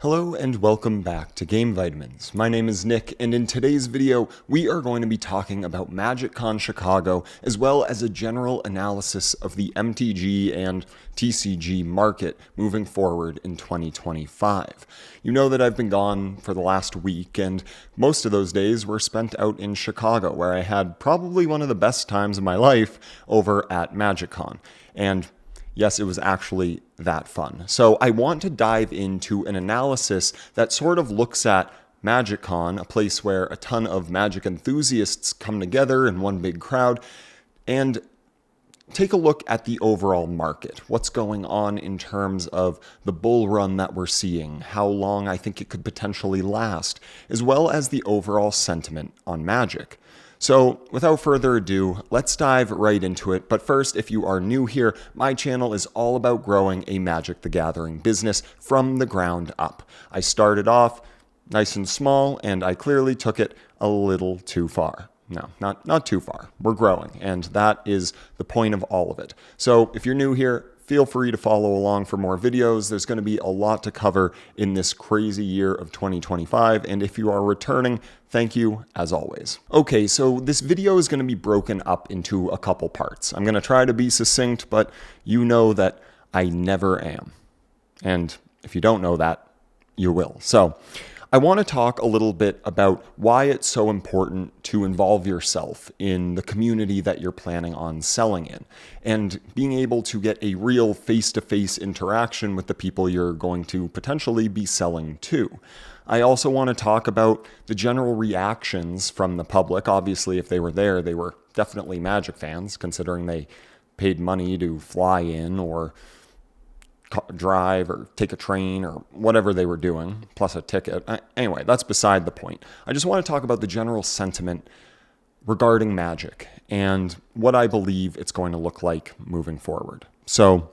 Hello and welcome back to Game Vitamins. My name is Nick, and in today's video, we are going to be talking about MagicCon Chicago, as well as a general analysis of the MTG and TCG market moving forward in 2025. You know that I've been gone for the last week, and most of those days were spent out in Chicago, where I had probably one of the best times of my life over at MagicCon. And yes, it was actually that fun. So I want to dive into an analysis that sort of looks at MagicCon, a place where a ton of Magic enthusiasts come together in one big crowd, and take a look at the overall market. What's going on in terms of the bull run that we're seeing, how long I think it could potentially last, as well as the overall sentiment on Magic. So without further ado, let's dive right into it. But first, if you are new here, my channel is all about growing a Magic the Gathering business from the ground up. I started off nice and small, and I clearly took it a little too far. No, not too far. We're growing, and that is the point of all of it. So if you're new here, feel free to follow along for more videos. There's going to be a lot to cover in this crazy year of 2025, and if you are returning, thank you as always. Okay, so this video is going to be broken up into a couple parts. I'm going to try to be succinct, but you know that I never am. And if you don't know that, you will. So I want to talk a little bit about why it's so important to involve yourself in the community that you're planning on selling in, and being able to get a real face-to-face interaction with the people you're going to potentially be selling to. I also want to talk about the general reactions from the public. Obviously, if they were there, they were definitely Magic fans, considering they paid money to fly in or drive or take a train or whatever they were doing, plus a ticket. Anyway, that's beside the point. I just want to talk about the general sentiment regarding Magic and what I believe it's going to look like moving forward. So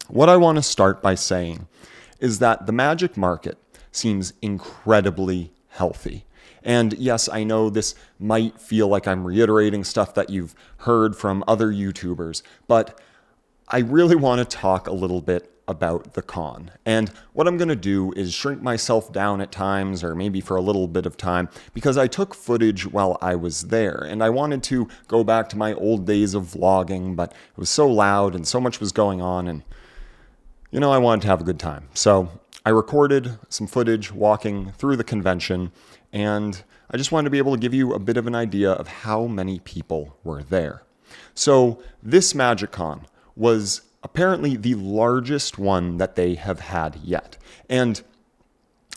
what I want to start by saying is that the Magic market seems incredibly healthy. And yes, I know this might feel like I'm reiterating stuff that you've heard from other YouTubers, but I really want to talk a little bit about the con. And what I'm going to do is shrink myself down at times, or maybe for a little bit of time, because I took footage while I was there, and I wanted to go back to my old days of vlogging, but it was so loud and so much was going on, and I wanted to have a good time. So I recorded some footage walking through the convention, and I just wanted to be able to give you a bit of an idea of how many people were there. So this MagicCon was apparently the largest one that they have had yet. And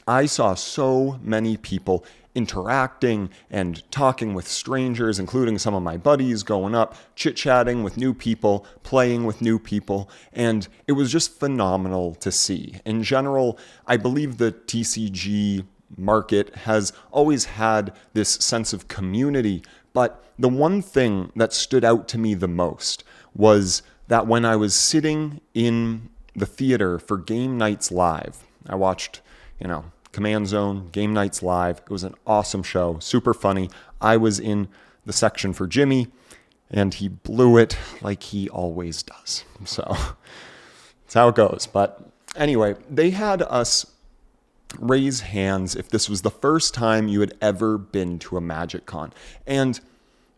I saw so many people interacting and talking with strangers, including some of my buddies, going up, chit-chatting with new people, playing with new people, and it was just phenomenal to see. In general, I believe the TCG market has always had this sense of community, but the one thing that stood out to me the most was that when I was sitting in the theater for Game Nights Live, I watched, Command Zone, Game Nights Live. It was an awesome show, super funny. I was in the section for Jimmy, and he blew it like he always does. So that's how it goes. But anyway, they had us raise hands if this was the first time you had ever been to a MagicCon. And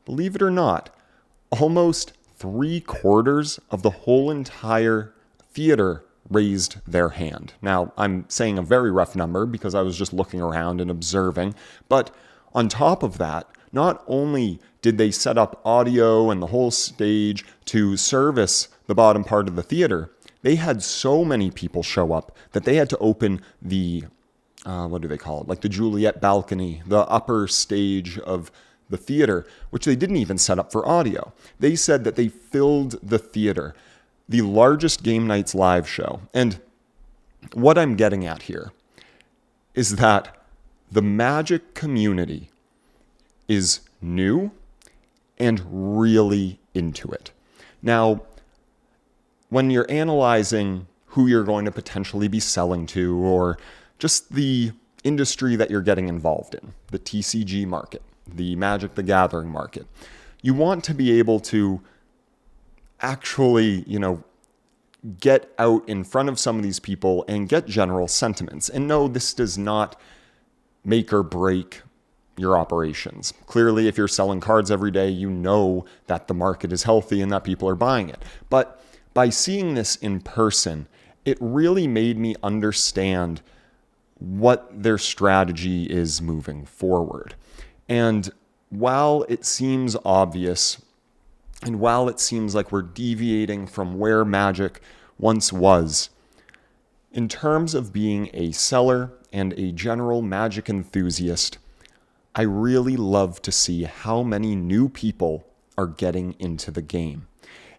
believe it or not, almost 3/4 of the whole entire theater raised their hand. Now, I'm saying a very rough number because I was just looking around and observing, but on top of that, not only did they set up audio and the whole stage to service the bottom part of the theater, they had so many people show up that they had to open the, what do they call it? Like the Juliet balcony, the upper stage of the theater, which they didn't even set up for audio. They said that they filled the theater, the largest Game Nights Live show. And what I'm getting at here is that the Magic community is new and really into it. Now, when you're analyzing who you're going to potentially be selling to, or just the industry that you're getting involved in, the TCG market, the Magic the Gathering market, you want to be able to actually, get out in front of some of these people and get general sentiments. And no, this does not make or break your operations. Clearly, if you're selling cards every day, you know that the market is healthy and that people are buying it. But by seeing this in person, it really made me understand what their strategy is moving forward. And while it seems obvious, and while it seems like we're deviating from where Magic once was, in terms of being a seller and a general Magic enthusiast, I really love to see how many new people are getting into the game.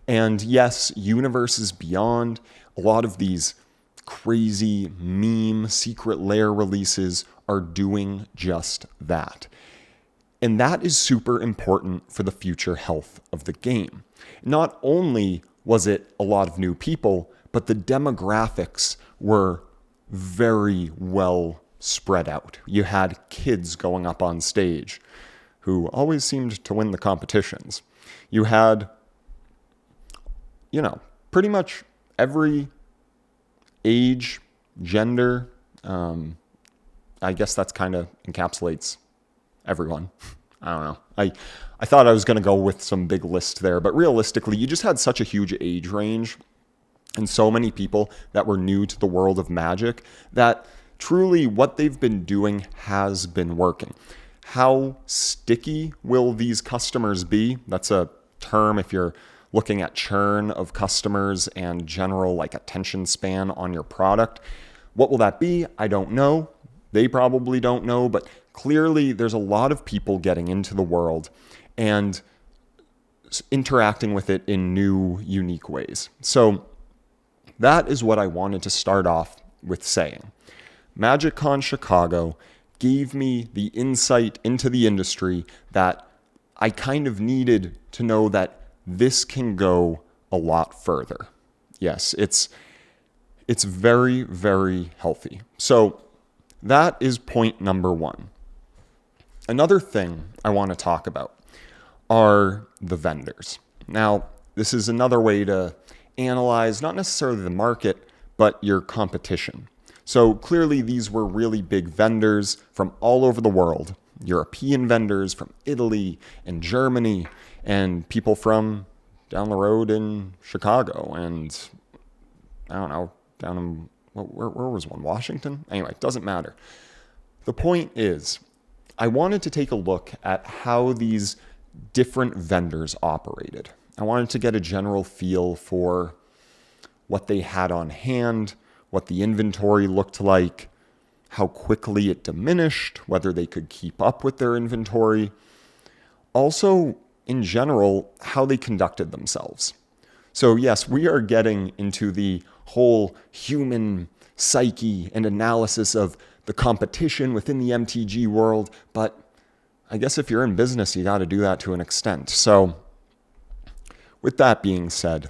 And yes, Universes Beyond, a lot of these crazy meme secret lair releases are doing just that. And that is super important for the future health of the game. Not only was it a lot of new people, but the demographics were very well spread out. You had kids going up on stage who always seemed to win the competitions. You had, pretty much every age, gender, I guess that's kind of encapsulates everyone. I don't know. I thought I was going to go with some big list there, but realistically, you just had such a huge age range and so many people that were new to the world of Magic that truly what they've been doing has been working. How sticky will these customers be? That's a term if you're looking at churn of customers and general attention span on your product. What will that be? I don't know. They probably don't know, but clearly there's a lot of people getting into the world and interacting with it in new, unique ways. So that is what I wanted to start off with saying. MagicCon Chicago gave me the insight into the industry that I kind of needed to know that this can go a lot further. Yes, it's very, very healthy. So that is point number one. Another thing I want to talk about are the vendors. Now, this is another way to analyze not necessarily the market, but your competition. So clearly these were really big vendors from all over the world. European vendors from Italy and Germany and people from down the road in Chicago and I don't know, down in where was one? Washington? Anyway, it doesn't matter. The point is, I wanted to take a look at how these different vendors operated. I wanted to get a general feel for what they had on hand, what the inventory looked like, how quickly it diminished, whether they could keep up with their inventory. Also, in general, how they conducted themselves. So yes, we are getting into the whole human psyche and analysis of the competition within the MTG world, but I guess if you're in business, you got to do that to an extent. So with that being said,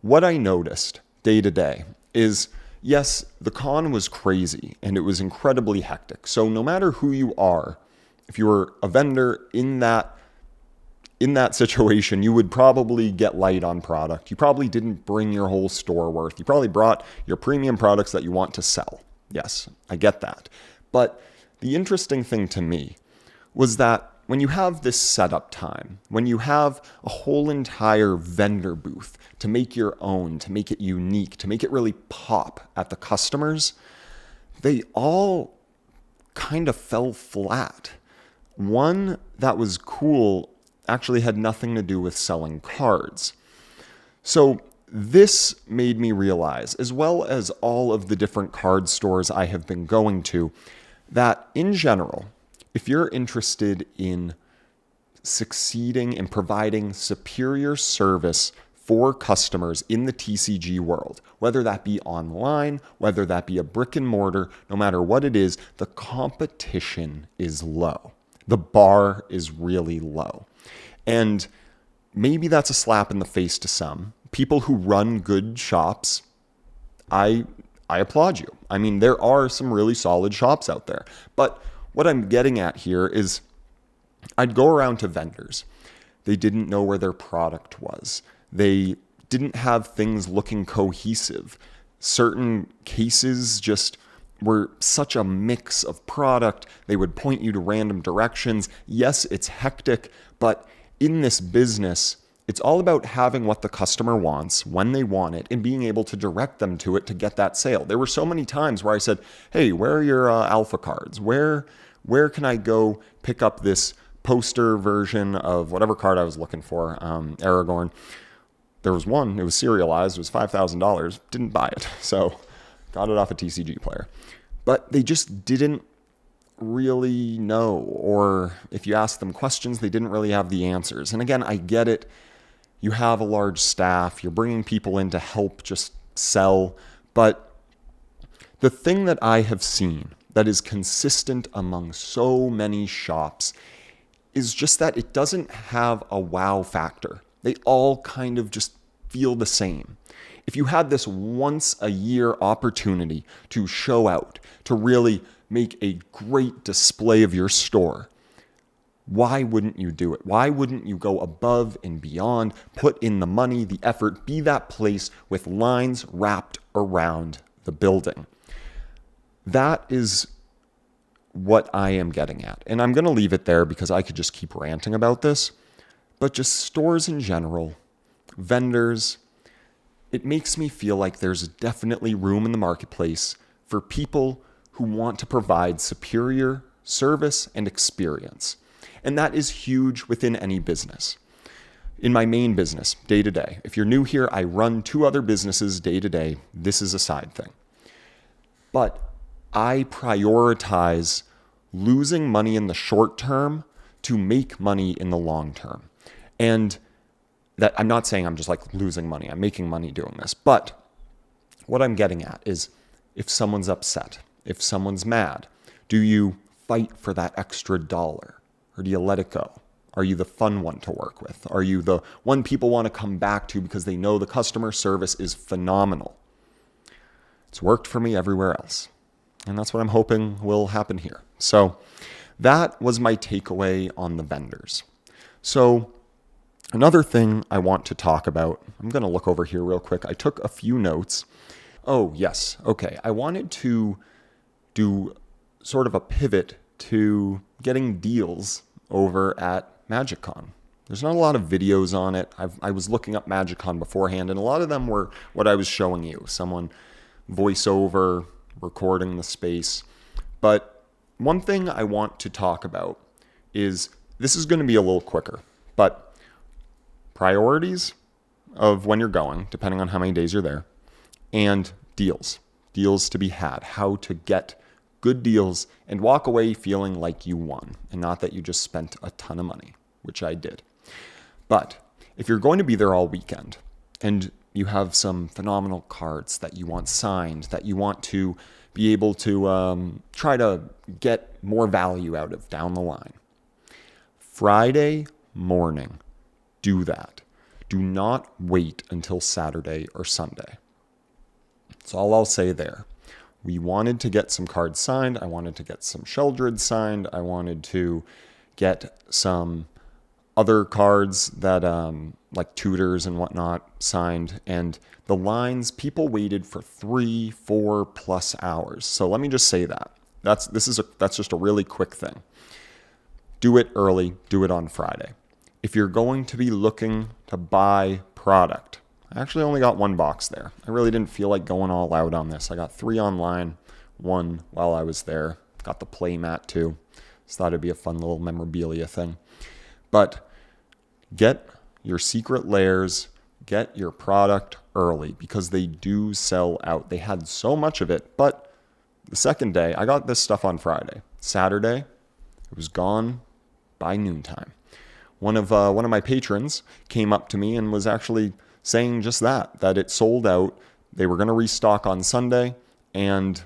what I noticed day to day is, yes, the con was crazy and it was incredibly hectic. So no matter who you are, if you were a vendor in that situation, you would probably get light on product. You probably didn't bring your whole store worth. You probably brought your premium products that you want to sell. Yes, I get that. But the interesting thing to me was that when you have this setup time, when you have a whole entire vendor booth to make your own, to make it unique, to make it really pop at the customers, they all kind of fell flat. One that was cool actually had nothing to do with selling cards. So this made me realize, as well as all of the different card stores I have been going to, that in general, if you're interested in succeeding in providing superior service for customers in the TCG world, whether that be online, whether that be a brick and mortar, no matter what it is, the competition is low. The bar is really low. And maybe that's a slap in the face to some. People who run good shops, I applaud you. I mean, there are some really solid shops out there. But what I'm getting at here is I'd go around to vendors. They didn't know where their product was. They didn't have things looking cohesive. Certain cases just were such a mix of product. They would point you to random directions. Yes, it's hectic, but in this business, it's all about having what the customer wants when they want it and being able to direct them to it to get that sale. There were so many times where I said, hey, where are your alpha cards? Where can I go pick up this poster version of whatever card I was looking for, Aragorn? There was one, it was serialized, it was $5,000, didn't buy it. So got it off a TCGPlayer. But they just didn't really know, or if you ask them questions, they didn't really have the answers. And again, I get it. You have a large staff, you're bringing people in to help just sell. But the thing that I have seen that is consistent among so many shops is just that it doesn't have a wow factor. They all kind of just feel the same. If you had this once a year opportunity to show out, to really make a great display of your store, why wouldn't you do it? Why wouldn't you go above and beyond, put in the money, the effort, be that place with lines wrapped around the building? That is what I am getting at. And I'm going to leave it there because I could just keep ranting about this. But just stores in general, vendors, it makes me feel like there's definitely room in the marketplace for people who want to provide superior service and experience. And that is huge within any business. In my main business, day to day, if you're new here, I run 2 other businesses day to day. This is a side thing. But I prioritize losing money in the short term to make money in the long term. And that I'm not saying I'm just like losing money. I'm making money doing this. But what I'm getting at is if someone's upset, if someone's mad, do you fight for that extra dollar? Or do you let it go? Are you the fun one to work with? Are you the one people want to come back to because they know the customer service is phenomenal? It's worked for me everywhere else. And that's what I'm hoping will happen here. So that was my takeaway on the vendors. So another thing I want to talk about, I'm going to look over here real quick. I took a few notes. Oh, yes. Okay. I wanted to do sort of a pivot to getting deals over at MagicCon. There's not a lot of videos on it. I was looking up MagicCon beforehand, and a lot of them were what I was showing you. Someone voiceover, recording the space. But one thing I want to talk about is, this is going to be a little quicker, but priorities of when you're going, depending on how many days you're there, and deals to be had, how to get good deals and walk away feeling like you won and not that you just spent a ton of money, which I did. But if you're going to be there all weekend and you have some phenomenal cards that you want signed, that you want to be able to try to get more value out of down the line, Friday morning, do that. Do not wait until Saturday or Sunday. That's all I'll say there. We wanted to get some cards signed. I wanted to get some Sheldred signed. I wanted to get some other cards that like tutors and whatnot signed. And the lines, people waited for 3-4+ hours. So let me just say that. That's just a really quick thing. Do it early. Do it on Friday. If you're going to be looking to buy product, I actually only got 1 box there. I really didn't feel like going all out on this. I got 3 online, 1 while I was there. Got the play mat too. Just thought it'd be a fun little memorabilia thing. But get your secret layers, get your product early because they do sell out. They had so much of it, but the second day, I got this stuff on Friday. Saturday, it was gone by noontime. One of my patrons came up to me and was actually saying just that it sold out. They were going to restock on Sunday, and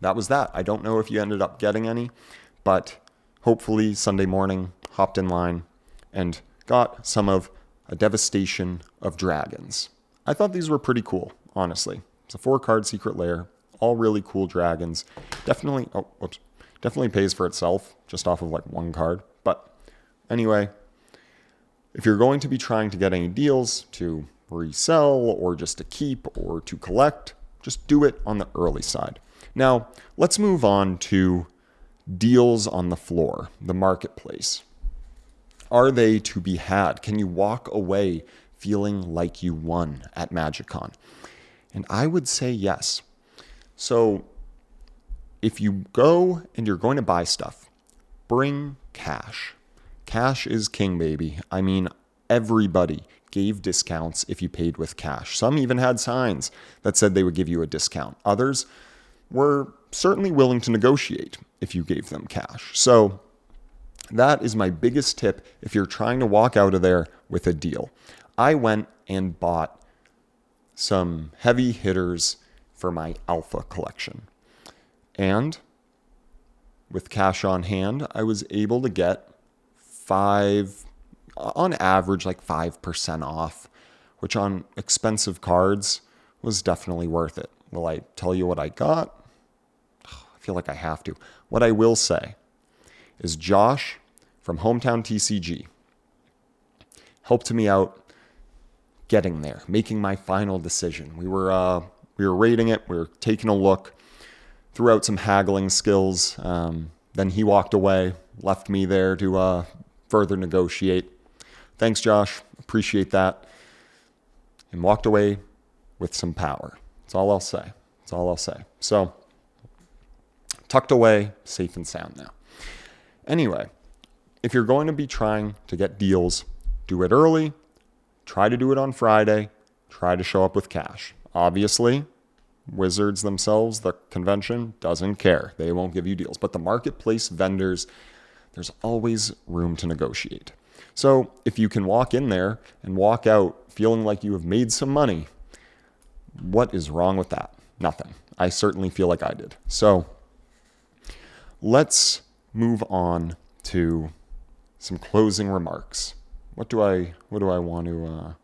that was that. I don't know if you ended up getting any, but hopefully Sunday morning, hopped in line and got some of a devastation of dragons. I thought these were pretty cool, honestly. It's a 4-card secret lair, all really cool dragons. Definitely pays for itself just off of like 1 card. But anyway, if you're going to be trying to get any deals to resell or just to keep or to collect, just do it on the early side. Now, let's move on to deals on the floor, the marketplace. Are they to be had? Can you walk away feeling like you won at MagicCon? And I would say yes. So if you go and you're going to buy stuff, bring cash. Cash is king, baby. I mean, everybody gave discounts if you paid with cash. Some even had signs that said they would give you a discount. Others were certainly willing to negotiate if you gave them cash. So that is my biggest tip if you're trying to walk out of there with a deal. I went and bought some heavy hitters for my Alpha collection. And with cash on hand, I was able to get on average, like 5% off, which on expensive cards was definitely worth it. Will I tell you what I got? I feel like I have to. What I will say is Josh from Hometown TCG helped me out getting there, making my final decision. We were rating it. We were taking a look, threw out some haggling skills. Then he walked away, left me there to further negotiate. Thanks, Josh. Appreciate that. And walked away with some power. That's all I'll say. That's all I'll say. So, tucked away, safe and sound now. Anyway, if you're going to be trying to get deals, do it early. Try to do it on Friday. Try to show up with cash. Obviously, Wizards themselves, the convention, doesn't care. They won't give you deals. But the marketplace vendors, there's always room to negotiate. So if you can walk in there and walk out feeling like you have made some money, what is wrong with that? Nothing. I certainly feel like I did. So let's move on to some closing remarks. What do I want to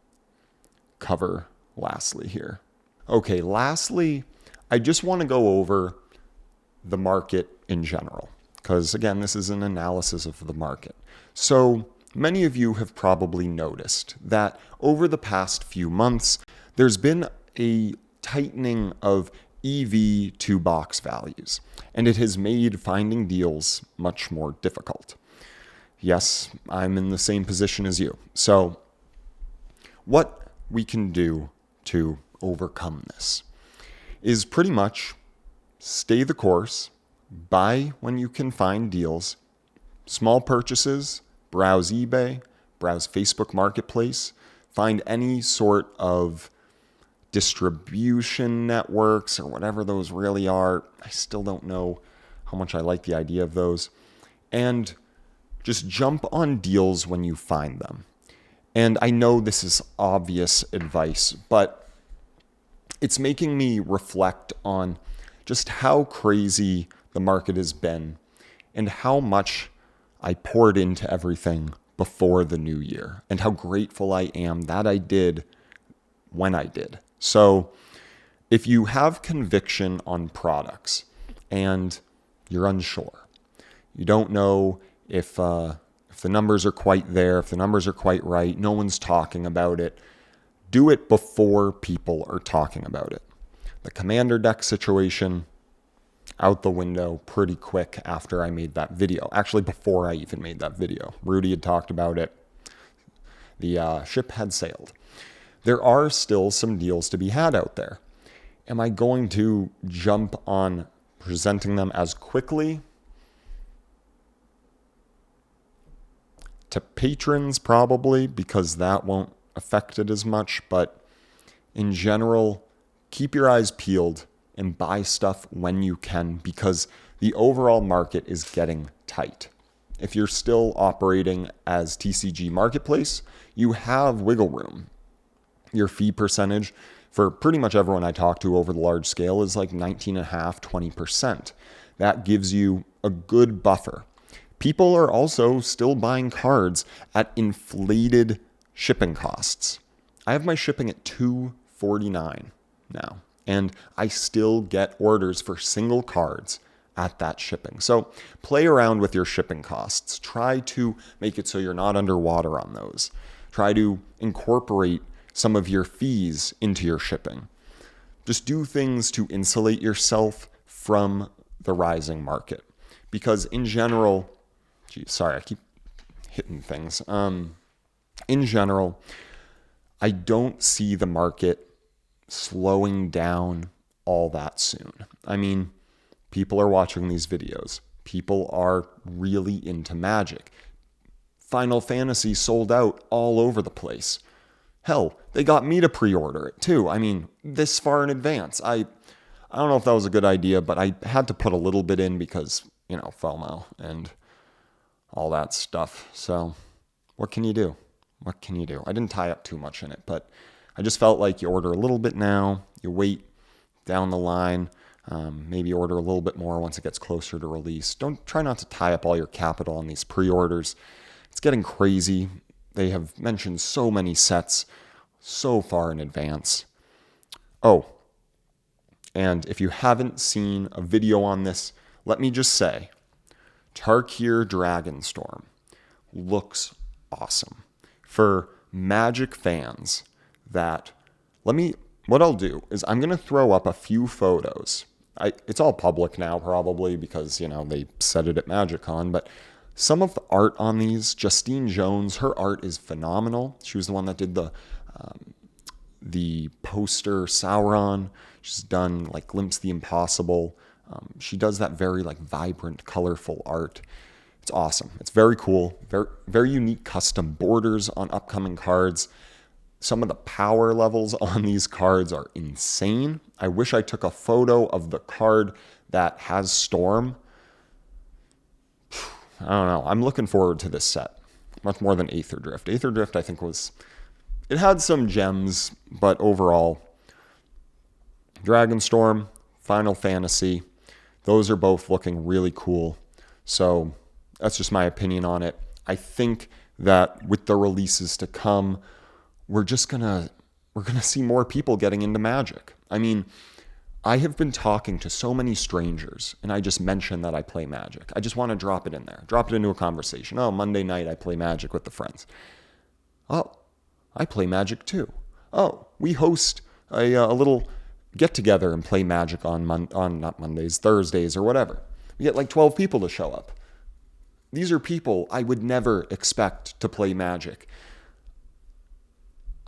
cover lastly here? Okay, lastly, I just want to go over the market in general, because again, this is an analysis of the market. So many of you have probably noticed that over the past few months, there's been a tightening of EV to box values, and it has made finding deals much more difficult. Yes, I'm in the same position as you. So what we can do to overcome this is pretty much stay the course, buy when you can find deals, small purchases, browse eBay, browse Facebook Marketplace, find any sort of distribution networks or whatever those really are. I still don't know how much I like the idea of those. And just jump on deals when you find them. And I know this is obvious advice, but it's making me reflect on just how crazy the market has been and how much I poured into everything before the new year and how grateful I am that I did when I did. So if you have conviction on products and you're unsure, you don't know if the numbers are quite there, if the numbers are quite right, no one's talking about it, do it before people are talking about it. The commander deck situation, out the window pretty quick after I made that video. Actually, before I even made that video. Rudy had talked about it. The ship had sailed. There are still some deals to be had out there. Am I going to jump on presenting them as quickly? To patrons, probably, because that won't affect it as much. But in general, keep your eyes peeled and buy stuff when you can, because the overall market is getting tight. If you're still operating as TCG Marketplace, you have wiggle room. Your fee percentage for pretty much everyone I talk to over the large scale is like 19.5%, 20%. That gives you a good buffer. People are also still buying cards at inflated shipping costs. I have my shipping at $249 now, and I still get orders for single cards at that shipping. So play around with your shipping costs. Try to make it so you're not underwater on those. Try to incorporate some of your fees into your shipping. Just do things to insulate yourself from the rising market. Because in general, sorry, I keep hitting things. In general, I don't see the market slowing down all that soon. I mean, people are watching these videos. People are really into Magic. Final Fantasy sold out all over the place. Hell, they got me to pre-order it too. I mean, this far in advance. I don't know if that was a good idea, but I had to put a little bit in because, FOMO and all that stuff. So what can you do? What can you do? I didn't tie up too much in it, but I just felt like you order a little bit now, you wait down the line, maybe order a little bit more once it gets closer to release. Try not to tie up all your capital on these pre-orders. It's getting crazy. They have mentioned so many sets so far in advance. Oh, and if you haven't seen a video on this, let me just say, Tarkir Dragonstorm looks awesome. For Magic fans what I'll do is I'm going to throw up a few photos. It's all public now probably because, they said it at MagicCon, but some of the art on these, Justine Jones, her art is phenomenal. She was the one that did the poster Sauron. She's done like Glimpse the Impossible. She does that very like vibrant, colorful art. It's awesome. It's very cool. Very, very unique custom borders on upcoming cards. Some of the power levels on these cards are insane. I wish I took a photo of the card that has Storm. I don't know. I'm looking forward to this set much more than Aether Drift. Aether Drift, I think, it had some gems, but overall, Dragonstorm, Final Fantasy, those are both looking really cool. So that's just my opinion on it. I think that with the releases to come, we're gonna see more people getting into Magic. I mean, I have been talking to so many strangers, and I just mentioned that I play Magic. I just want to drop it in there, drop it into a conversation. Oh, Monday night I play Magic with the friends. Oh, I play Magic too. Oh, we host a little get-together and play Magic on not Mondays, Thursdays, or whatever. We get like 12 people to show up. These are people I would never expect to play Magic.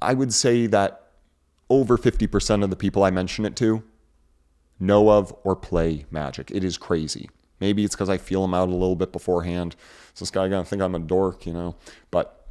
I would say that over 50% of the people I mention it to know of or play Magic. It is crazy. Maybe it's because I feel them out a little bit beforehand. So this guy gonna think I'm a dork, But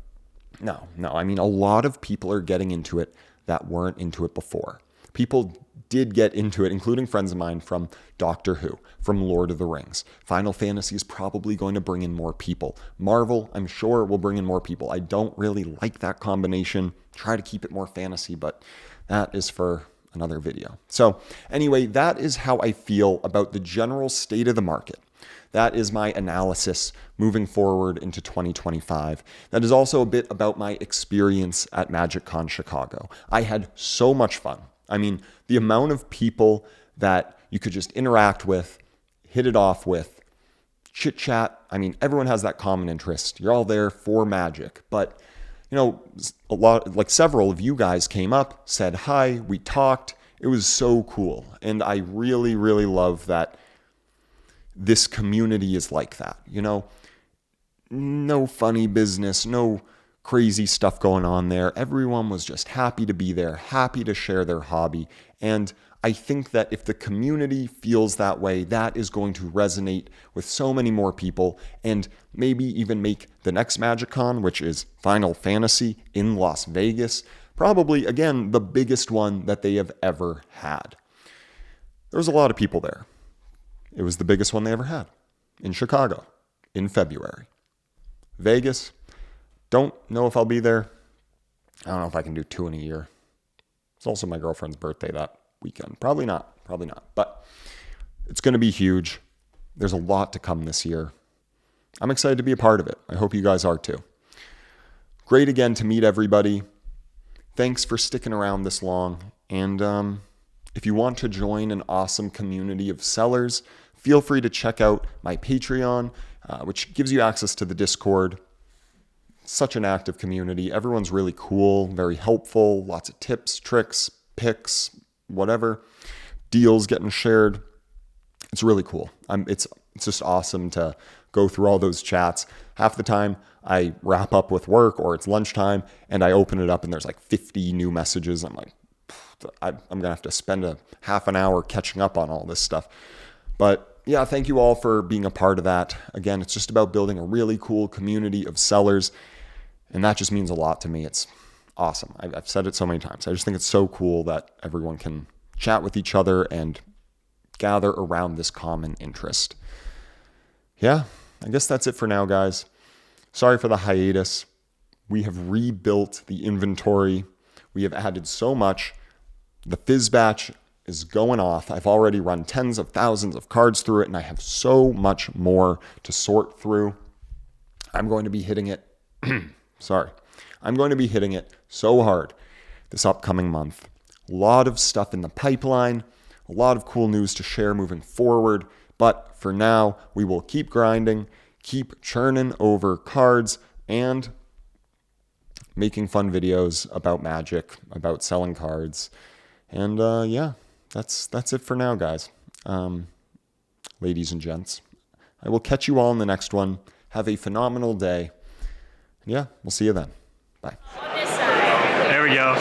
no. I mean, a lot of people are getting into it that weren't into it before. People did get into it, including friends of mine from Doctor Who, from Lord of the Rings. Final Fantasy is probably going to bring in more people. Marvel, I'm sure, will bring in more people. I don't really like that combination. Try to keep it more fantasy, but that is for another video. So anyway, that is how I feel about the general state of the market. That is my analysis moving forward into 2025. That is also a bit about my experience at MagicCon Chicago. I had so much fun. I mean, the amount of people that you could just interact with, hit it off with, chit chat. I mean, everyone has that common interest. You're all there for Magic, but several of you guys came up, said hi, we talked. It was so cool. And I really, really love that this community is like that. No funny business, no crazy stuff going on there. Everyone was just happy to be there, happy to share their hobby. And I think that if the community feels that way, that is going to resonate with so many more people and maybe even make the next MagicCon, which is Final Fantasy in Las Vegas, probably, again, the biggest one that they have ever had. There was a lot of people there. It was the biggest one they ever had in Chicago in February. Vegas, don't know if I'll be there. I don't know if I can do 2 in a year. It's also my girlfriend's birthday that weekend. Probably not. But it's going to be huge. There's a lot to come this year. I'm excited to be a part of it. I hope you guys are too. Great again to meet everybody. Thanks for sticking around this long. And if you want to join an awesome community of sellers, feel free to check out my Patreon, which gives you access to the Discord. such an active community. Everyone's really cool, very helpful, lots of tips, tricks, picks, whatever, deals getting shared. It's really cool. It's just awesome to go through all those chats. Half the time I wrap up with work or it's lunchtime and I open it up and there's like 50 new messages. I'm like, I'm going to have to spend a half an hour catching up on all this stuff. But yeah, thank you all for being a part of that. Again, it's just about building a really cool community of sellers. And that just means a lot to me. It's awesome. I've said it so many times. I just think it's so cool that everyone can chat with each other and gather around this common interest. Yeah, I guess that's it for now, guys. Sorry for the hiatus. We have rebuilt the inventory. We have added so much. The Fizz batch is going off. I've already run tens of thousands of cards through it, and I have so much more to sort through. I'm going to be hitting it. I'm going to be hitting it so hard this upcoming month. A lot of stuff in the pipeline, a lot of cool news to share moving forward. But for now, we will keep grinding, keep churning over cards, and making fun videos about Magic, about selling cards. And yeah, that's it for now, guys. Ladies and gents, I will catch you all in the next one. Have a phenomenal day. Yeah, we'll see you then. Bye. There we go.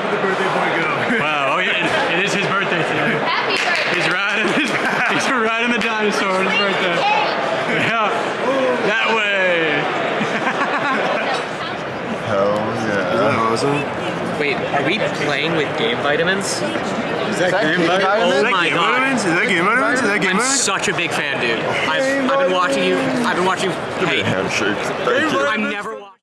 Where'd the birthday boy go? Wow, oh yeah, it is his birthday today. Happy birthday! He's riding the dinosaur on his birthday. Yeah, that way. Hell yeah. Is that awesome? Wait, are we playing with game vitamins? Is that game vitamins? Oh my god. Is that game vitamins? Is that game I'm vitamins? such a big fan, dude. I've been watching you. Hey, Handshake. Thank you. I'm never